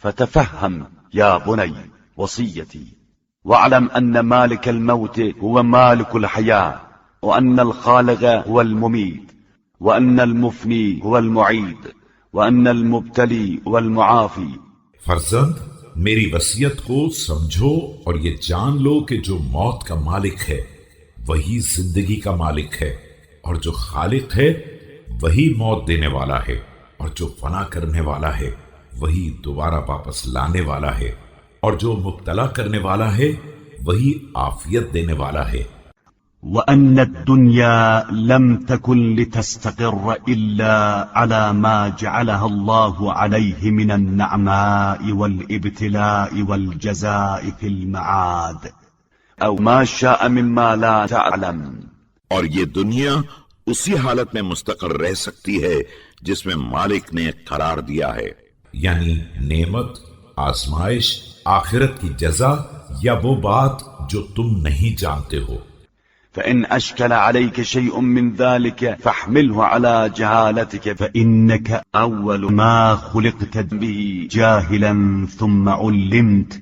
فتفهم يا بني وصيتي، واعلم أن مالك الموت هو مالك الحياة، وأن الخالق هو المميت، وأن المفني هو المعيد، وأن المبتلي هو المعافي۔ فرزند، میری وصیت کو سمجھو اور یہ جان لو کہ جو موت کا مالک ہے وہی زندگی کا مالک ہے، اور جو خالق ہے وہی موت دینے والا ہے، اور جو فنا کرنے والا ہے وہی دوبارہ واپس لانے والا ہے، اور جو مبتلا کرنے والا ہے وہی عافیت دینے والا ہے۔ وأن الدنيا لم تكن لتستقر إلا على ما جعلها الله عليه من النعماء والابتلاء والجزاء في المعاد، أو ما شاء مما لا تعلم۔ اور یہ دنیا اسی حالت میں مستقر رہ سکتی ہے جس میں مالک نے قرار دیا ہے، یعنی نعمت، آزمائش، آخرت کی جزا، یا وہ بات جو تم نہیں جانتے ہو۔ فإن أشكل عليك شيء من ذلك فاحمله على جهالتك، فإنك أول ما خلقت به جاهلا ثم علمت،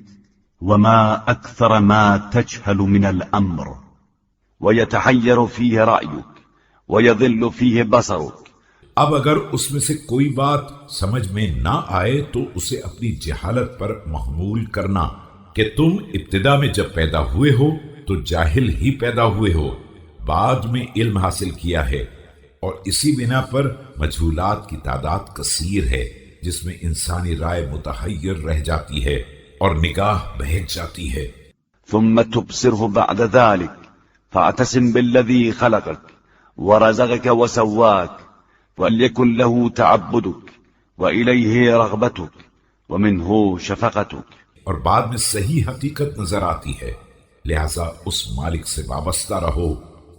وما أكثر ما تجهل من الأمر، ويتحير فيه رأيك ويضل فيه بصرك۔ اب اگر اس میں سے کوئی بات سمجھ میں نہ آئے تو اسے اپنی جہالت پر محمول کرنا کہ تم ابتدا میں جب پیدا ہوئے ہو تو جاہل ہی پیدا ہوئے ہو، بعد میں علم حاصل کیا ہے، اور اسی بنا پر مجہولات کی تعداد کثیر ہے جس میں انسانی رائے متحیر رہ جاتی ہے اور نگاہ بہک جاتی ہے۔ ثم تبصره بعد ذلك فاعتصم بالذي خلقك ورزقك وسواك، وليكن له تعبدك وإليه رغبتك ومنه شفقتك۔ اور بعد میں صحیح حقیقت نظر آتی ہے، لہذا اس مالک سے وابستہ رہو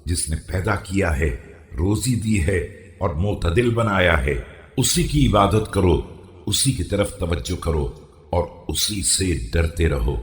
جس نے پیدا کیا ہے، روزی دی ہے اور معتدل بنایا ہے، اسی کی عبادت کرو، اسی کی طرف توجہ کرو اور اسی سے ڈرتے رہو۔